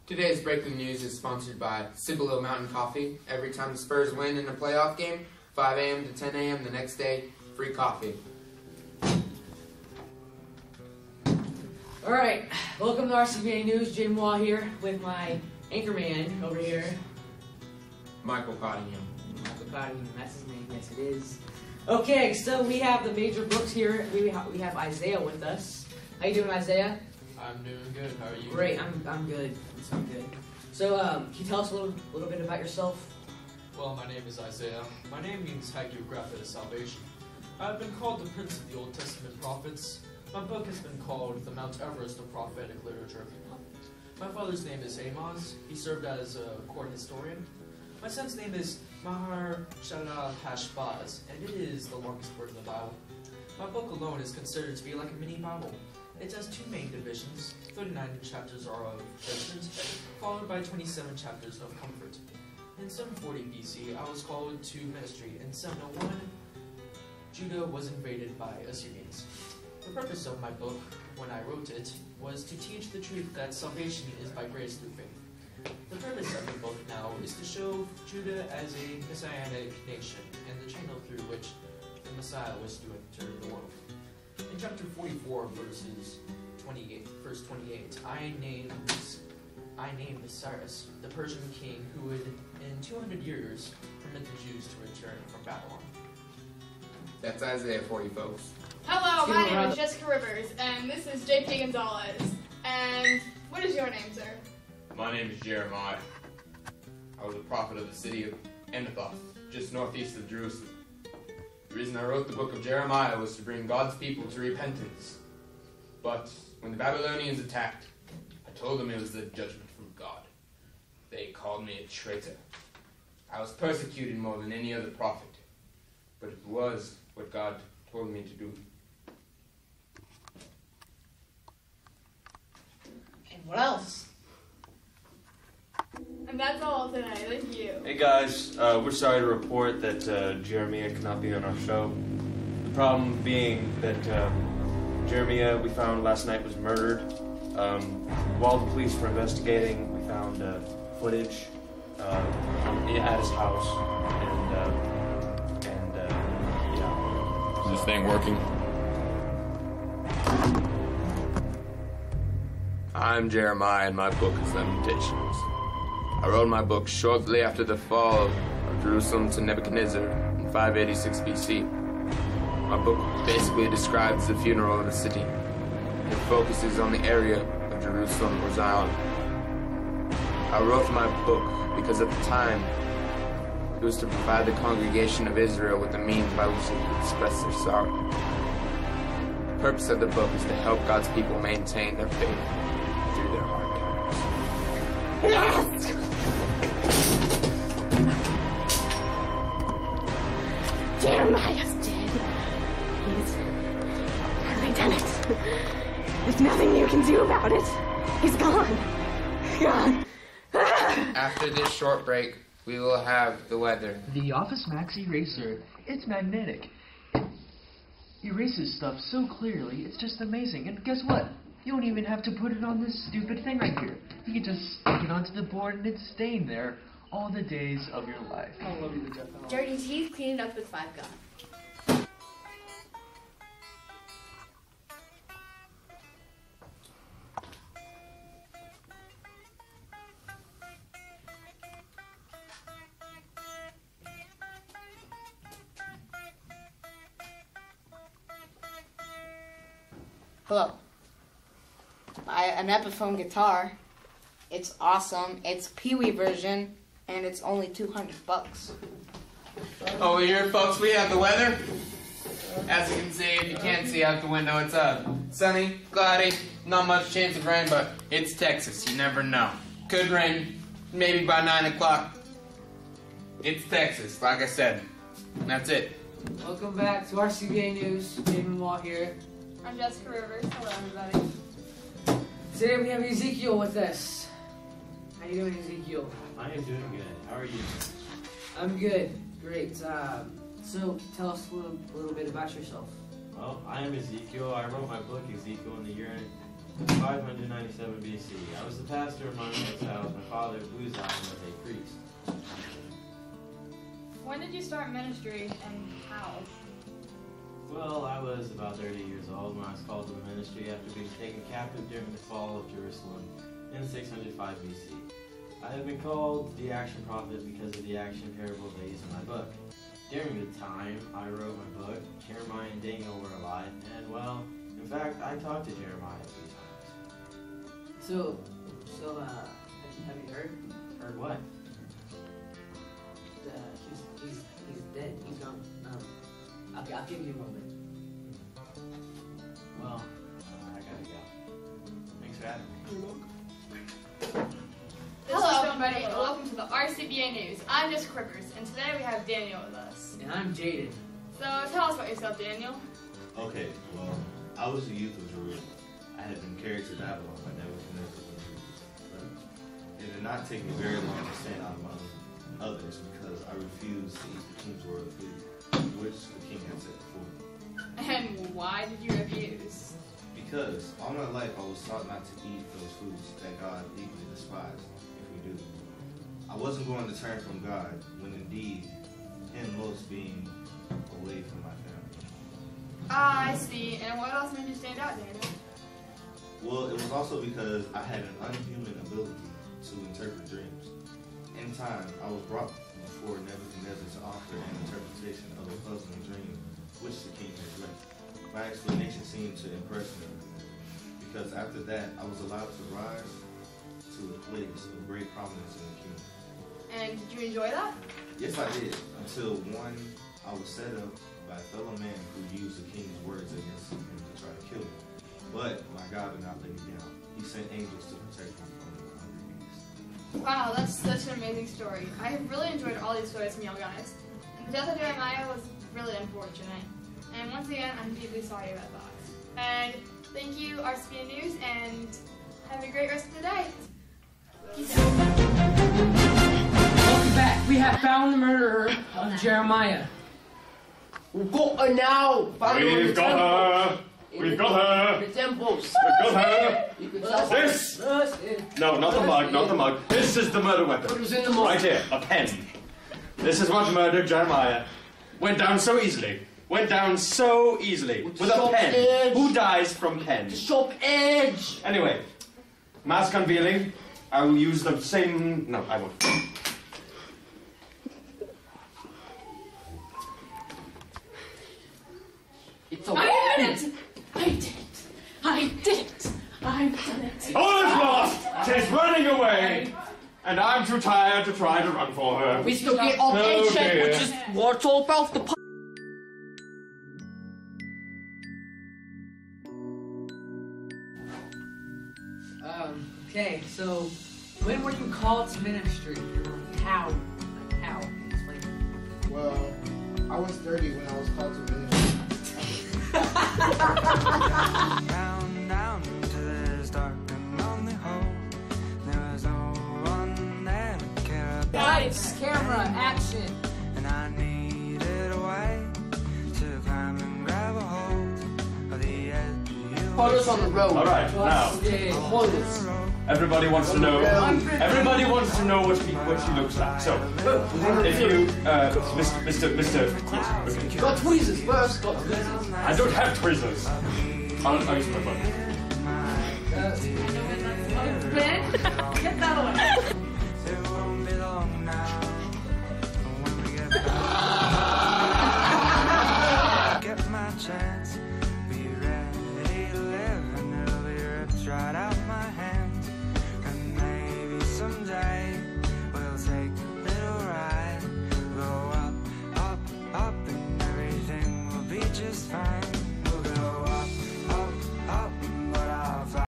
Today's breaking news is sponsored by Cibolo Mountain Coffee. Every time the Spurs win in a playoff game, 5 a.m. to 10 a.m. the next day, free coffee. Alright, welcome to RCBA News. Jaeden here with my anchorman over here. Michael Cottingham. Michael Cottingham, that's his name, yes it is. Okay, so we have the major books here. We have Isaiah with us. How you doing, Isaiah? I'm doing good. How are you? Great, I'm good. I'm good. So, can you tell us a little bit about yourself? Well, my name is Isaiah. My name means hagiographa, salvation. I've been called the Prince of the Old Testament Prophets. My book has been called the Mount Everest of Prophetic Literature. My father's name is Amos. He served as a court historian. My son's name is Mahar Shala Hashbaz, and it is the longest word in the Bible. My book alone is considered to be like a mini Bible. It has two main divisions. 39 chapters are of judgment, followed by 27 chapters of comfort. In 740 BC, I was called to ministry. In 701, Judah was invaded by Assyrians. The purpose of my book, when I wrote it, was to teach the truth that salvation is by grace through faith. The purpose of the book now is to show Judah as a messianic nation and the channel through which the Messiah was to enter the world. In chapter 44, verse 28, I named Cyrus, the Persian king, who would, in 200 years, permit the Jews to return from Babylon. That's Isaiah for you folks. Hello, my name is Jesica Rivers, and this is JP Gonzalez. And what is your name, sir? My name is Jeremiah. I was a prophet of the city of Anathoth, just northeast of Jerusalem. The reason I wrote the book of Jeremiah was to bring God's people to repentance. But when the Babylonians attacked, I told them it was the judgment from God. They called me a traitor. I was persecuted more than any other prophet, but it was what God told me to do. And what else? And that's all today. Thank you. Hey guys, we're sorry to report that Jeremiah cannot be on our show. The problem being that Jeremiah, we found last night, was murdered. While the police were investigating, we found footage at his house, and yeah. Is this thing working? I'm Jeremiah, and my book is Lamentations. I wrote my book shortly after the fall of Jerusalem to Nebuchadnezzar in 586 BC. My book basically describes the funeral of the city. It focuses on the area of Jerusalem or Zion. I wrote my book because at the time, it was to provide the congregation of Israel with the means by which they could express their sorrow. The purpose of the book is to help God's people maintain their faith through their hard times. Yes! Jeremiah's dead. He's done it. There's nothing you can do about it. He's gone. Gone. After this short break, we will have the weather. The Office Max Eraser, it's magnetic. It erases stuff so clearly, it's just amazing. And guess what? You don't even have to put it on this stupid thing right here. You can just stick it onto the board and it's staying there all the days of your life. I love you, Jeff. Dirty teeth, clean it up with 5 Gum. Hello. Buy an Epiphone guitar. It's awesome. It's Pee-wee version, and it's only $200. Over here, folks, we have the weather. As you can see, if you can't see out the window, it's sunny, cloudy, not much chance of rain, but it's Texas. You never know. Could rain, maybe by 9 o'clock. It's Texas, like I said. That's it. Welcome back to RCBA News. Jaeden here. I'm Jesica Rivers. Hello, everybody. Today we have Ezekiel with us. How you doing, Ezekiel? I am doing good. How are you? I'm good. Great. So tell us a little bit about yourself. Well, I am Ezekiel. I wrote my book, Ezekiel, in the year 597 BC. I was the pastor of my mother's house. My father, Blues Island, was a priest. When did you start ministry and how? Well, I was about 30 years old when I was called to the ministry after being taken captive during the fall of Jerusalem in 605 BC. I have been called the action prophet because of the action parable days in my book. During the time I wrote my book, Jeremiah and Daniel were alive, and well, in fact, I talked to Jeremiah a few times. So, have you heard? Heard what? He's dead. He's gone. I'll give you a moment. Well, I gotta go. Thanks for having me. Hello, everybody, and welcome to the RCBA News. I'm Jessica Crippers, and today we have Daniel with us. And I'm Jaeden. So, tell us about yourself, Daniel. Okay, well, I was a youth of Jerusalem. I had been carried to Babylon by Nebuchadnezzar. It did not take me very long to stand out among others because I refused to eat the king's royal food, which the king had set before me. And why did you refuse? Because all my life I was taught not to eat those foods that God deeply despised if we do. I wasn't going to turn from God when indeed Him most being away from my family. I see. And what else made you stand out, Daniel? Well, it was also because I had an unhuman ability to interpret dreams. In time, I was brought before Nebuchadnezzar to offer an interpretation of a puzzling dream which the king had read. My explanation seemed to impress him, because after that, I was allowed to rise to a place of great prominence in the kingdom. And did you enjoy that? Yes, I did, until one, I was set up by a fellow man who used the king's words against him to try to kill me. But my God did not let me down. He sent angels to protect me from the hungry beast. Wow, that's such an amazing story. I have really enjoyed all these stories from y'all guys. And the death of Jeremiah was really unfortunate. And once again, I'm deeply sorry about that. And thank you, RCBA News, and have a great rest of the day. Peace out. Welcome back. We have found the murderer of Jeremiah. We've got her now. We've got her. We've got her. The temples. We've got her. This. No, not the mug. Not the mug. This is the murder weapon. What was in the mug? Right here, a pen. This is what murdered Jeremiah. Went down so easily. Went down so easily. With a pen. Edge. Who dies from pen? Sharp edge. Anyway, mask unveiling. I will use the same... No, I won't. It's I did it! I did it! I did it! I've done it! All is lost! She's running away! And I'm too tired to try to run for her. We still get off edge check, which is what it's all about. The Okay, so when were you called to ministry? How? How? Explain. Well, I was 30 when I was called to ministry. Down to this dark and lonely hole. There was no one there to care about. Lights, camera, action. And I needed a way to climb and grab a hold of the edge. photos on the road. All right, now. Everybody wants to know. Everybody wants to know what she looks like. So, if you, Mr. Okay. Got tweezers first. Got tweezers. I don't have tweezers. I'll use my phone. Ben?